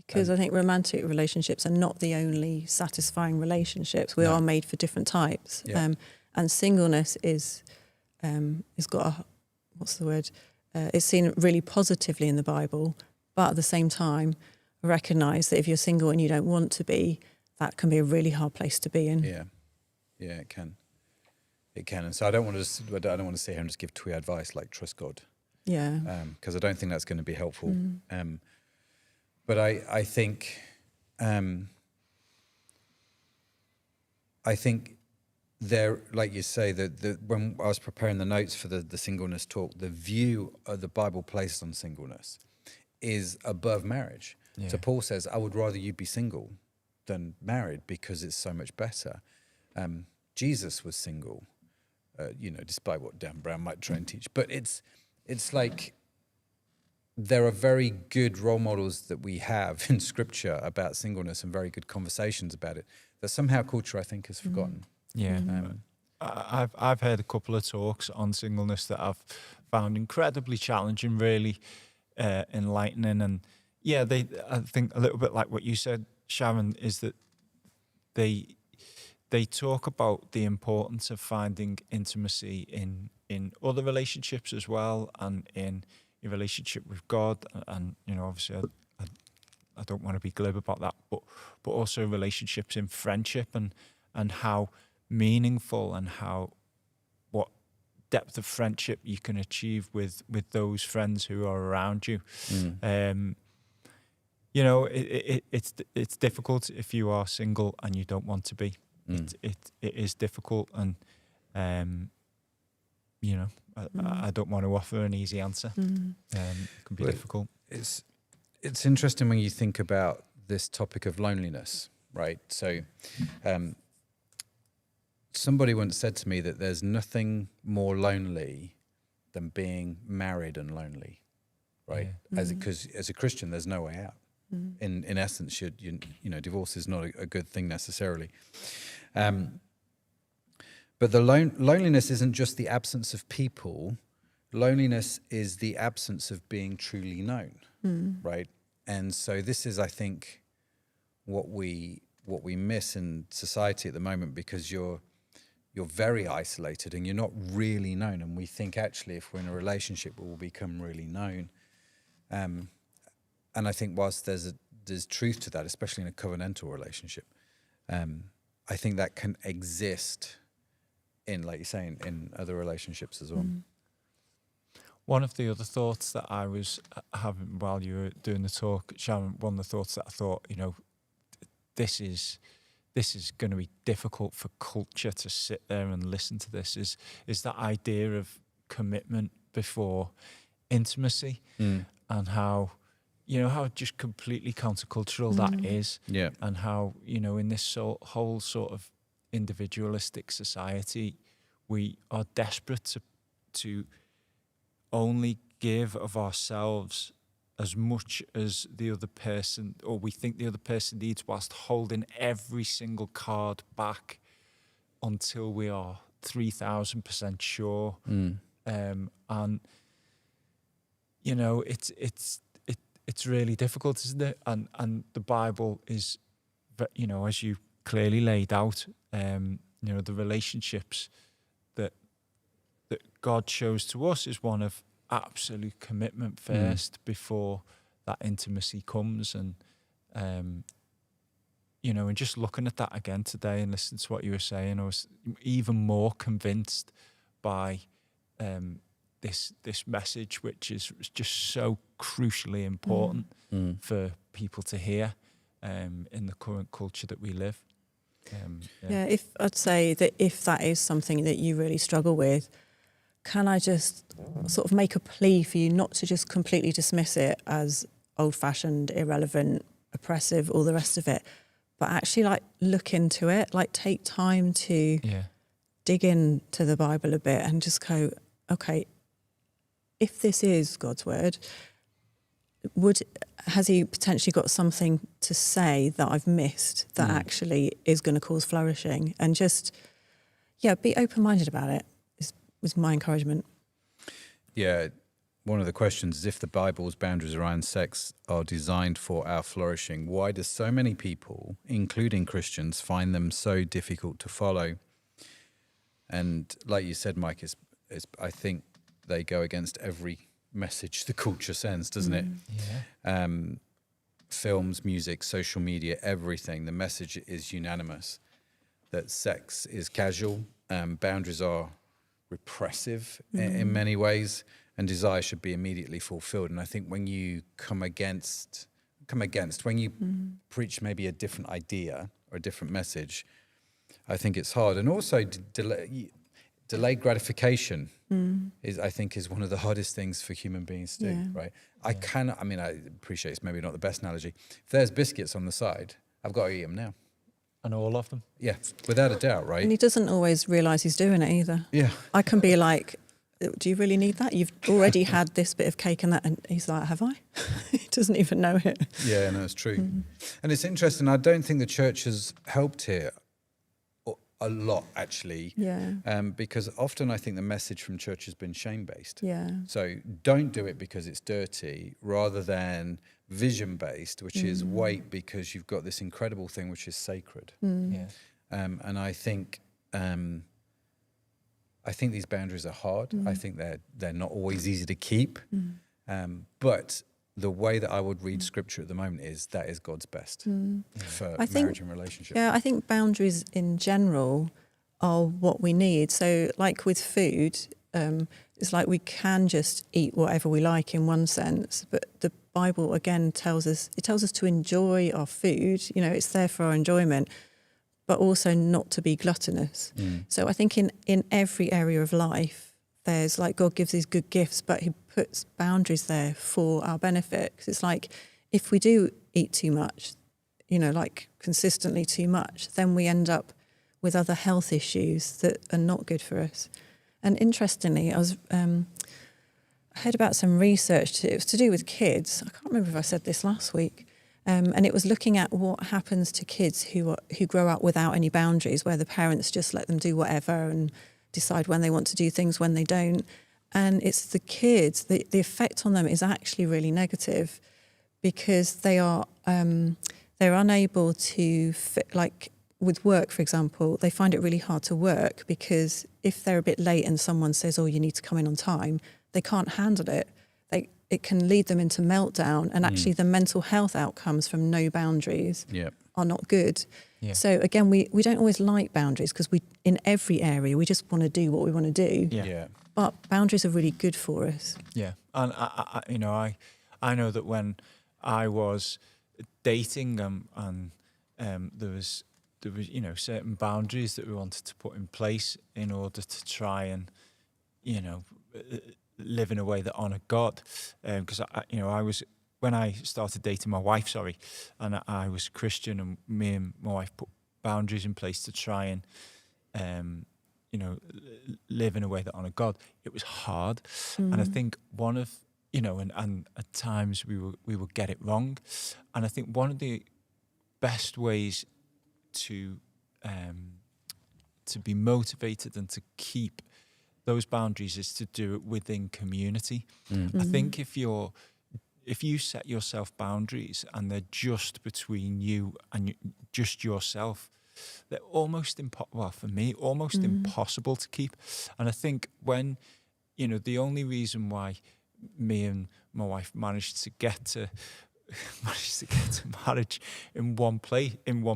S3: Because I think romantic relationships are not the only satisfying relationships. We are made for different types.
S2: Yeah.
S3: And singleness is got a, what's the word? It's seen really positively in the Bible, but at the same time, recognise that if you're single and you don't want to be, that can be a really hard place to be in.
S2: Yeah, it can. It can. And so I don't want to sit here and just give twee advice like trust God.
S3: Yeah.
S2: Because I don't think that's going to be helpful. But I think there, like you say, that when I was preparing the notes for the singleness talk, the view of the Bible places on singleness is above marriage.
S1: Yeah.
S2: So Paul says, I would rather you be single than married because it's so much better. Jesus was single, despite what Dan Brown might try and teach. But it's like there are very good role models that we have in Scripture about singleness and very good conversations about it that somehow culture, I think, has forgotten.
S1: Yeah. I've heard a couple of talks on singleness that I've found incredibly challenging, really enlightening, and I think a little bit like what you said, Sharon, is that they talk about the importance of finding intimacy in other relationships as well, and in your relationship with God, and obviously I don't want to be glib about that, but also relationships in friendship, and how meaningful and what depth of friendship you can achieve with those friends who are around you. It's difficult if you are single and you don't want to be. It is difficult, and I don't want to offer an easy answer. It can be difficult.
S2: It's interesting when you think about this topic of loneliness, right? So somebody once said to me that there's nothing more lonely than being married and lonely, right? Because as a Christian, there's no way out. In essence, divorce is not a good thing necessarily. But the loneliness isn't just the absence of people. Loneliness is the absence of being truly known, right? And so this is, I think, what we miss in society at the moment, because you're very isolated and you're not really known. And we think actually if we're in a relationship, we will become really known. And I think whilst there's truth to that, especially in a covenantal relationship, I think that can exist in, like you're saying, in other relationships as well.
S1: One of the other thoughts that I was having while you were doing the talk, Sharon, one of the thoughts that I thought, this is going to be difficult for culture to sit there and listen to this, is that idea of commitment before intimacy, and how just completely countercultural that is, and how in this whole sort of individualistic society, we are desperate to only give of ourselves as much as the other person, or we think the other person needs, whilst holding every single card back until we are 3,000% sure. And it's really difficult, isn't it? And the Bible is, as you clearly laid out, the relationships that God shows to us is one of absolute commitment first before that intimacy comes. And, and just looking at that again today and listening to what you were saying, I was even more convinced by this message, which is just so crucially important for people to hear in the current culture that we live.
S3: If I'd say that if that is something that you really struggle with, can I just sort of make a plea for you not to just completely dismiss it as old-fashioned, irrelevant, oppressive, all the rest of it, but actually like look into it, like take time to dig into the Bible a bit and just go, okay, if this is God's word, has he potentially got something to say that I've missed that actually is going to cause flourishing? And just, be open-minded about it was my encouragement.
S2: Yeah, one of the questions is, if the Bible's boundaries around sex are designed for our flourishing, why do so many people, including Christians, find them so difficult to follow? And like you said, Mike, I think they go against every message the culture sends, doesn't it?
S1: Yeah.
S2: Films, music, social media, everything. The message is unanimous that sex is casual, boundaries are repressive in many ways, and desire should be immediately fulfilled. And I think when you when you preach maybe a different idea or a different message, I think it's hard. And also delayed gratification is one of the hardest things for human beings to do, right? I appreciate it's maybe not the best analogy. If there's biscuits on the side, I've got to eat them now.
S1: And all of them.
S2: Yeah, without a doubt, right?
S3: And he doesn't always realise he's doing it either.
S2: Yeah.
S3: I can be like, do you really need that? You've already had this bit of cake and that. And he's like, have I? He doesn't even know it.
S2: Yeah, no, it's true. And it's interesting. I don't think the church has helped here a lot, actually.
S3: Yeah.
S2: Because often I think the message from church has been shame-based.
S3: Yeah.
S2: So don't do it because it's dirty, rather than vision-based, which is wait because you've got this incredible thing which is sacred.
S1: Yeah.
S2: And I think these boundaries are hard. I think they're not always easy to keep. But the way that I would read scripture at the moment is that is God's best for marriage and relationship.
S3: Yeah, I think boundaries in general are what we need. So like with food, it's like we can just eat whatever we like in one sense, but the Bible again tells us to enjoy our food. It's there for our enjoyment, but also not to be gluttonous. So I think in every area of life, there's like God gives these good gifts, but he puts boundaries there for our benefit. 'Cause it's like if we do eat too much, like consistently too much, then we end up with other health issues that are not good for us. And interestingly, I heard about some research. It was to do with kids. I can't remember if I said this last week. And it was looking at what happens to kids who grow up without any boundaries, where the parents just let them do whatever and decide when they want to do things, when they don't. And it's the kids, the effect on them is actually really negative, because they're unable to fit, like with work, for example, they find it really hard to work because if they're a bit late and someone says, oh, you need to come in on time, they can't handle it. It can lead them into meltdown, and actually the mental health outcomes from no boundaries are not good. Yeah. So again, we don't always like boundaries because in every area we just want to do what we want to do. Yeah. But boundaries are really good for us.
S1: Yeah, and I know that when I was dating and there was certain boundaries that we wanted to put in place in order to try and live in a way that honoured God, because I was, when I started dating my wife, and I was Christian, and me and my wife put boundaries in place to try and live in a way that honoured God. It was hard, and I think one of and at times we would get it wrong, and I think one of the best ways to be motivated and to keep those boundaries is to do it within community. I think if you set yourself boundaries and they're just between you and just yourself, they're almost for me, almost impossible to keep. And I think when, the only reason why me and my wife managed to get to marriage in one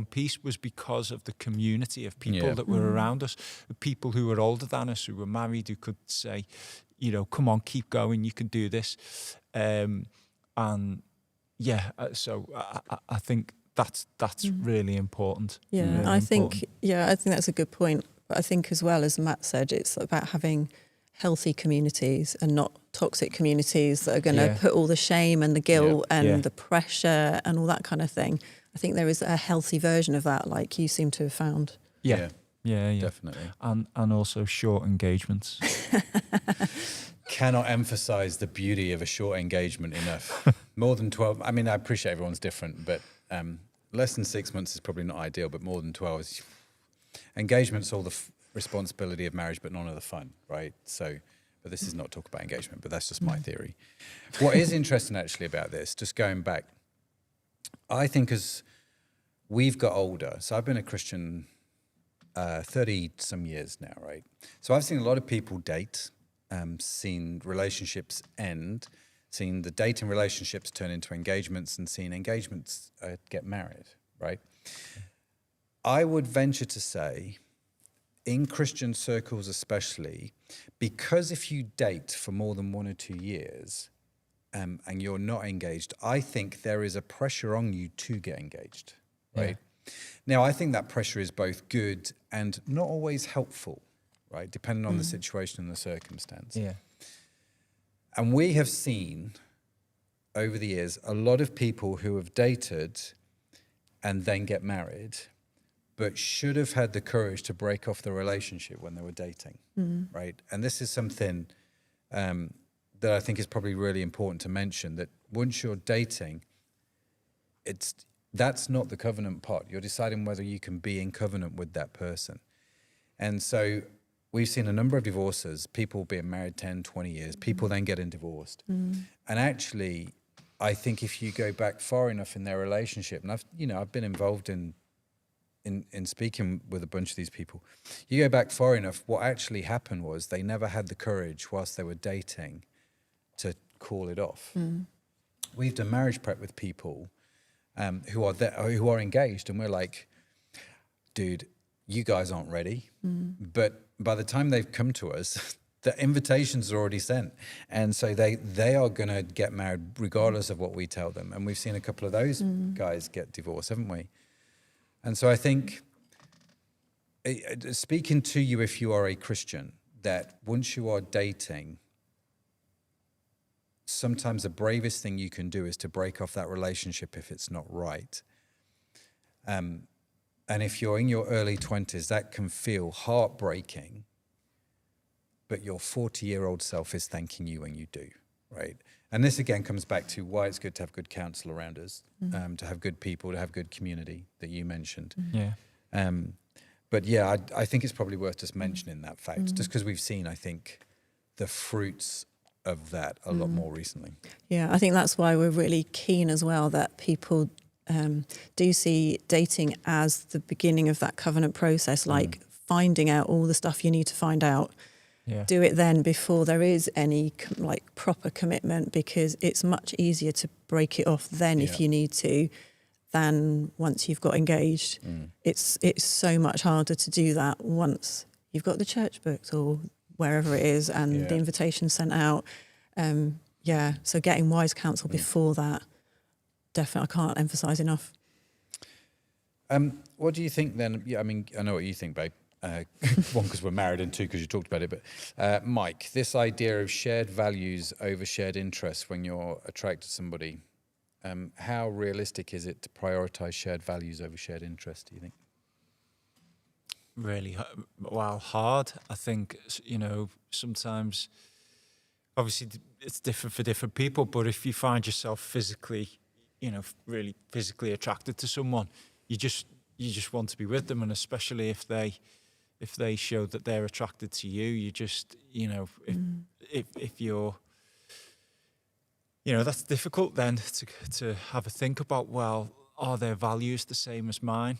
S1: piece was because of the community of people that were around us, the people who were older than us, who were married, who could say, come on, keep going, you can do this. So I think that's really important.
S3: Yeah,
S1: really
S3: I think
S1: important.
S3: I think that's a good point. But I think as well, as Matt said, it's about having healthy communities and not toxic communities that are going to put all the shame and the guilt and the pressure and all that kind of thing. I think there is a healthy version of that, like you seem to have found.
S1: Yeah,
S2: definitely.
S1: And also short engagements.
S2: Cannot emphasize the beauty of a short engagement enough. More than 12. I mean, I appreciate everyone's different, but less than 6 months is probably not ideal, but more than 12 is... Engagement's all the responsibility of marriage, but none of the fun, right? So, but this is not talk about engagement, but that's just my theory. What is interesting actually about this, just going back, I think as we've got older, so I've been a Christian 30 some years now, right? So I've seen a lot of people date, seen relationships end, seen the dating relationships turn into engagements, and seen engagements get married, right? I would venture to say, in Christian circles especially, because if you date for more than 1 or 2 years and you're not engaged, I think there is a pressure on you to get engaged, right? Yeah. Now, I think that pressure is both good and not always helpful, right? Depending on the situation and the circumstance.
S1: Yeah.
S2: And we have seen over the years a lot of people who have dated and then get married, but should have had the courage to break off the relationship when they were dating, right? And this is something that I think is probably really important to mention, that once you're dating, that's not the covenant part. You're deciding whether you can be in covenant with that person. And so we've seen a number of divorces, people being married 10, 20 years, people then getting divorced. And actually, I think if you go back far enough in their relationship, and I've been involved in speaking with a bunch of these people, you go back far enough, what actually happened was they never had the courage whilst they were dating to call it off. We've done marriage prep with people who are engaged, and we're like, dude, you guys aren't ready. But by the time they've come to us, the invitations are already sent. And so they are going to get married regardless of what we tell them. And we've seen a couple of those guys get divorced, haven't we? And so I think, speaking to you if you are a Christian, that once you are dating, sometimes the bravest thing you can do is to break off that relationship if it's not right. And if you're in your early 20s, that can feel heartbreaking, but your 40-year-old self is thanking you when you do, right? And this again comes back to why it's good to have good counsel around us, to have good people, to have good community that you mentioned.
S1: Yeah.
S2: But yeah, I think it's probably worth just mentioning that fact, just because we've seen, I think, the fruits of that a lot more recently.
S3: Yeah, I think that's why we're really keen as well that people do see dating as the beginning of that covenant process, like finding out all the stuff you need to find out.
S1: Yeah.
S3: Do it then before there is any proper commitment, because it's much easier to break it off then if you need to than once you've got engaged. It's so much harder to do that once you've got the church booked or wherever it is and the invitation sent out. So getting wise counsel before that, definitely, I can't emphasise enough.
S2: What do you think then? Yeah, I mean, I know what you think, babe. One, because we're married, and two, because you talked about it. But Mike, this idea of shared values over shared interests when you're attracted to somebody, how realistic is it to prioritise shared values over shared interests, do you think?
S1: Really, hard. I think, sometimes, obviously it's different for different people, but if you find yourself physically, really physically attracted to someone, you just want to be with them, and especially if they show that they're attracted to you, you just, if you're, that's difficult then to have a think about, well, are their values the same as mine?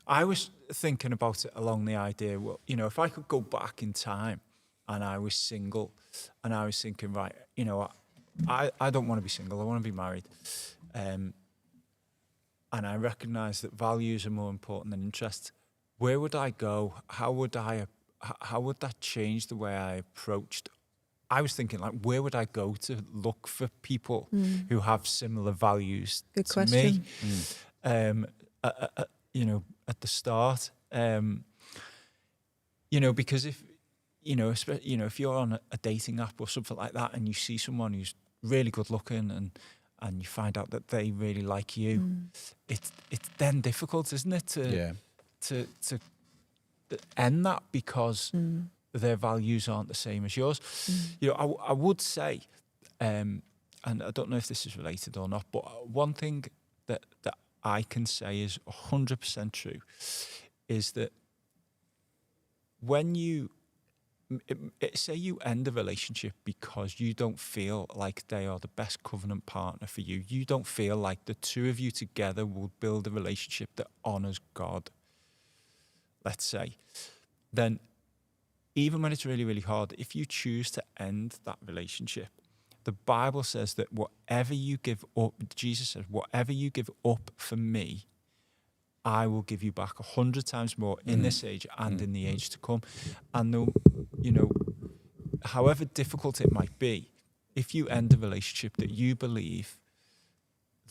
S1: I was thinking about it along the idea, well, you know, if I could go back in time and I was single and I was thinking, right, you know, I don't want to be single, I want to be married. And I recognise that values are more important than interests. Where would I go? How would that change the way I approached? I was thinking, like, where would I go to look for people who have similar values
S3: Good
S1: to
S3: question.
S1: me? You know, at the start, you know, because if if you're on a dating app or something like that, and you see someone who's really good looking and you find out that they really like you, it's then difficult, isn't it, to end that because their values aren't the same as yours. You know, I would say, and I don't know if this is related or not, but one thing that I can say is 100% true is that when you say you end a relationship because you don't feel like they are the best covenant partner for you, you don't feel like the two of you together will build a relationship that honours God, let's say, then even when it's really, really hard, if you choose to end that relationship, the Bible says that whatever you give up, Jesus says, whatever you give up for me, I will give you back 100 times more in this age and in the age to come. And you know, however difficult it might be, if you end a relationship that you believe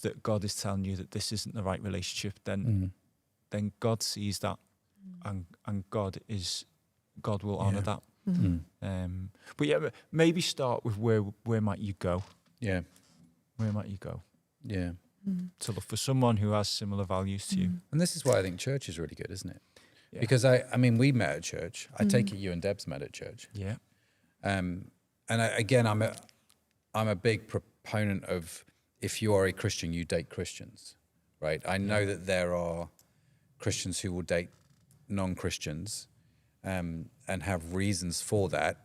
S1: that God is telling you that this isn't the right relationship, then God sees that, and God will honour that. But yeah, maybe start with where might you go?
S2: Yeah.
S1: Where might you go?
S2: Yeah.
S1: To look for someone who has similar values to you.
S2: And this is why I think church is really good, isn't it?
S1: Yeah.
S2: Because I mean, we met at church. I take it you and Deb's met at church.
S1: Yeah.
S2: And again, I'm a big proponent of, if you are a Christian, you date Christians, right? I know that there are Christians who will date non-Christians, and have reasons for that.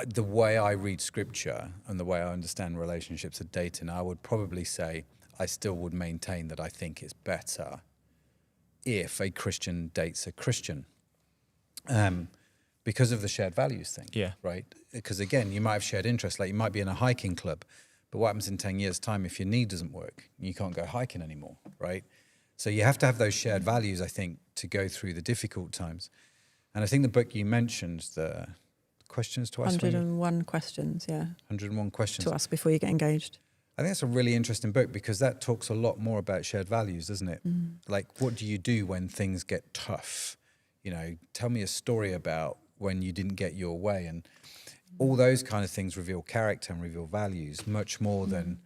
S2: The way I read scripture and the way I understand relationships and dating, I would probably say I still would maintain that I think it's better if a Christian dates a Christian, because of the shared values thing.
S1: Yeah.
S2: Right? Because again, you might have shared interests, like you might be in a hiking club, but what happens in 10 years' time if your knee doesn't work? You can't go hiking anymore, right? So you have to have those shared values, I think, to go through the difficult times. And I think the book you mentioned, the questions to ask.
S3: 101 questions, yeah.
S2: 101 questions.
S3: To ask before you get engaged.
S2: I think that's a really interesting book because that talks a lot more about shared values, doesn't it? Like, what do you do when things get tough? You know, tell me a story about when you didn't get your way. And all those kind of things reveal character and reveal values much more than,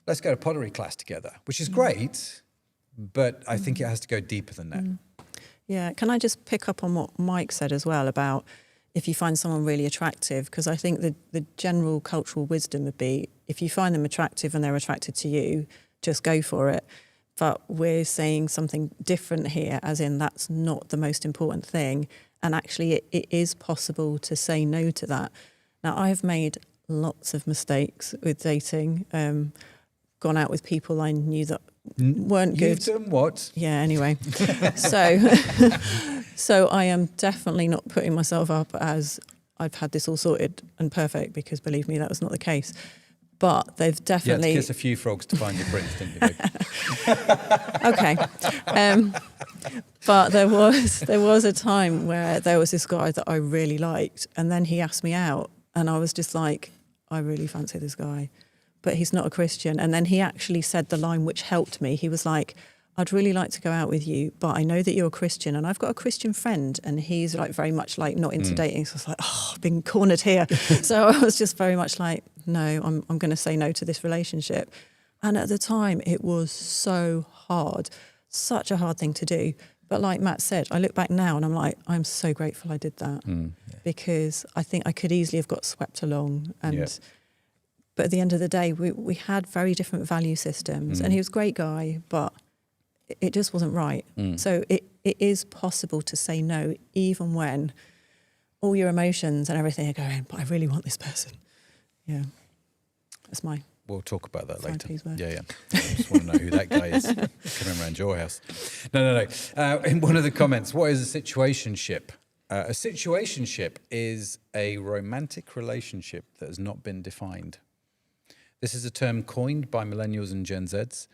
S2: let's go to pottery class together, which is great, but I think it has to go deeper than that.
S3: Yeah, can I just pick up on what Mike said as well about if you find someone really attractive? Because I think the general cultural wisdom would be, if you find them attractive and they're attracted to you, just go for it. But we're saying something different here, as in that's not the most important thing. And actually it is possible to say no to that. Now, I've made lots of mistakes with dating, gone out with people I knew that weren't good.
S2: You've done what?
S3: Yeah, anyway. So I am definitely not putting myself up as I've had this all sorted and perfect, because believe me, that was not the case. But they've definitely...
S2: You had to kiss a few frogs to find your prince, didn't you, babe?
S3: Okay. But there was a time where there was this guy that I really liked, and then he asked me out, and I was just like, I really fancy this guy, but he's not a Christian. And then he actually said the line which helped me. He was like, I'd really like to go out with you, but I know that you're a Christian, and I've got a Christian friend, and he's like very much like not into dating. So I was like, oh, I've been cornered here. So I was just very much like, no, I'm going to say no to this relationship. And at the time, it was so hard, such a hard thing to do. But like Matt said, I look back now and I'm like, I'm so grateful I did that, because I think I could easily have got swept along. And but at the end of the day, we had very different value systems, and he was a great guy, but it just wasn't right. So it is possible to say no, even when all your emotions and everything are going, but I really want this person. Yeah, that's my
S2: we'll talk about that later.
S3: Pies work.
S2: Yeah. I just want to know who that guy is coming around your house. No. In one of the comments, what is a situationship? A situationship is a romantic relationship that has not been defined. This is a term coined by millennials and Gen Zs.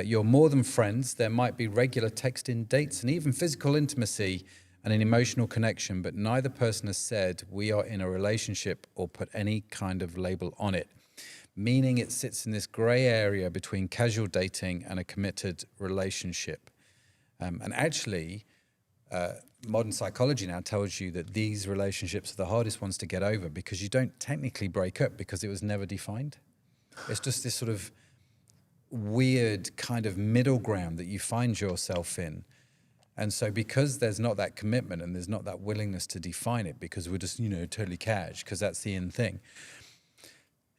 S2: You're more than friends. There might be regular texting, dates, and even physical intimacy and an emotional connection, but neither person has said we are in a relationship or put any kind of label on it, meaning it sits in this gray area between casual dating and a committed relationship. And actually, modern psychology now tells you that these relationships are the hardest ones to get over because you don't technically break up because it was never defined. It's just this sort of weird kind of middle ground that you find yourself in. And so because there's not that commitment and there's not that willingness to define it because we're just, totally cash because that's the in thing,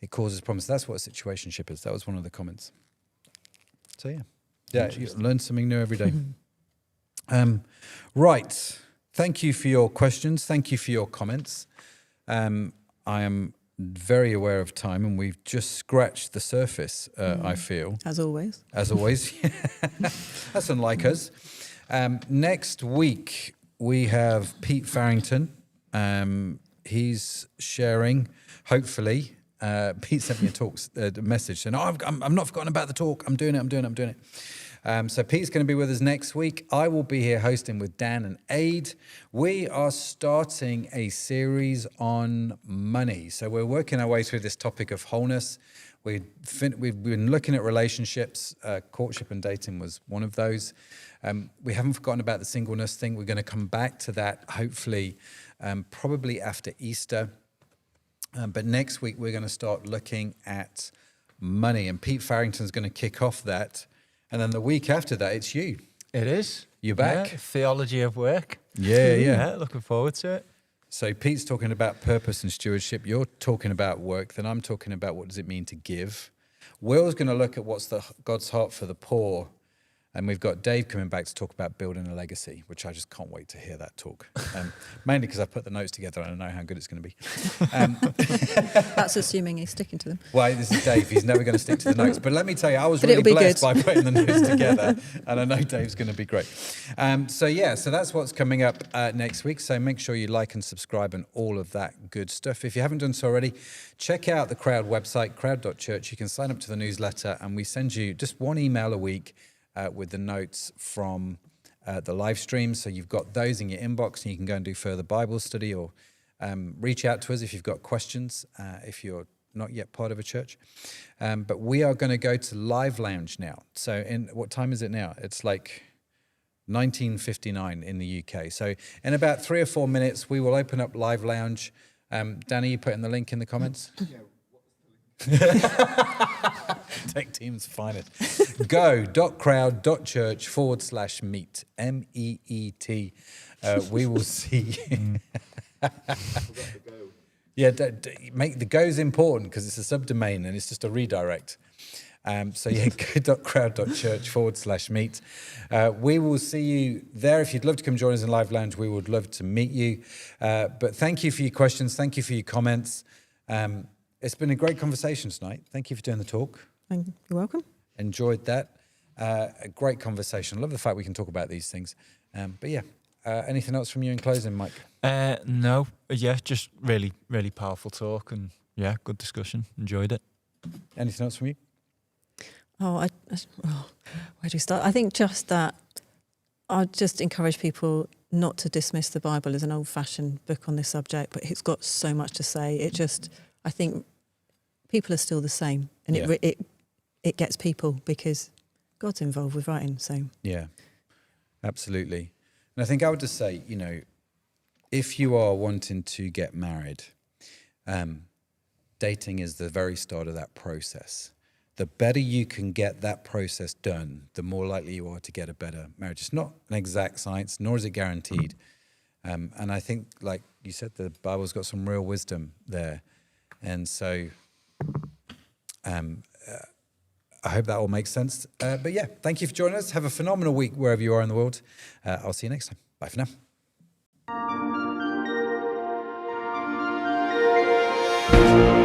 S2: it causes problems. That's what a situationship is. That was one of the comments. So yeah, you learn something new every day. Right. Thank you for your questions. Thank you for your comments. I am very aware of time and we've just scratched the surface, I feel.
S3: As always.
S2: As always. That's unlike us. Next week, we have Pete Farrington. He's sharing, hopefully. Pete sent me a message saying, I'm not forgotten about the talk. I'm doing it. So Pete's going to be with us next week. I will be here hosting with Dan and Aid. We are starting a series on money. So we're working our way through this topic of wholeness. We've been looking at relationships. Courtship and dating was one of those. We haven't forgotten about the singleness thing. We're going to come back to that, hopefully, probably after Easter. But next week, we're going to start looking at money. And Pete Farrington's going to kick off that. And then the week after that, it's you.
S1: It is.
S2: You're back.
S1: Yeah, theology of work.
S2: Yeah.
S1: Looking forward to it.
S2: So Pete's talking about purpose and stewardship. You're talking about work. Then I'm talking about what does it mean to give. Will's going to look at what's God's heart for the poor. And we've got Dave coming back to talk about building a legacy, which I just can't wait to hear that talk. Mainly because I've put the notes together and I know how good it's going to be.
S3: That's assuming he's sticking to them.
S2: Well, this is Dave. He's never going to stick to the notes. But let me tell you, I was really blessed by putting the notes together. And I know Dave's going to be great. So that's what's coming up next week. So make sure you like and subscribe and all of that good stuff. If you haven't done so already, check out the Crowd website, crowd.church. You can sign up to the newsletter and we send you just one email a week with the notes from the live stream. So you've got those in your inbox and you can go and do further Bible study or reach out to us if you've got questions, if you're not yet part of a church. But we are going to go to Live Lounge now. So what time is it now? It's like 19:59 in the UK. So in about 3 or 4 minutes, we will open up Live Lounge. Danny, you putting the link in the comments?
S4: Yeah, what was the link?
S2: Tech Team's finest. go.crowd.church/meet. MEET. We will see you.
S4: I forgot to go.
S2: Yeah, make the go's important because it's a subdomain and it's just a redirect. So yeah, go.crowd.church/meet. We will see you there. If you'd love to come join us in Live Lounge, we would love to meet you. But thank you for your questions. Thank you for your comments. It's been a great conversation tonight. Thank you for doing the talk.
S3: You're welcome.
S2: Enjoyed that. A great conversation. I love the fact we can talk about these things. But yeah, anything else from you in closing, Mike?
S1: No. Yeah, just really, really powerful talk and yeah, good discussion. Enjoyed it.
S2: Anything else from you?
S3: Where do we start? I think just that I'd just encourage people not to dismiss the Bible as an old-fashioned book on this subject, but it's got so much to say. I think people are still the same, and it gets people because God's involved with writing. So
S2: yeah, absolutely. And I think I would just say, if you are wanting to get married, dating is the very start of that process. The better you can get that process done, the more likely you are to get a better marriage. It's not an exact science, nor is it guaranteed. And I think, like you said, the Bible's got some real wisdom there. And so I hope that all makes sense. But yeah, thank you for joining us. Have a phenomenal week wherever you are in the world. I'll see you next time. Bye for now.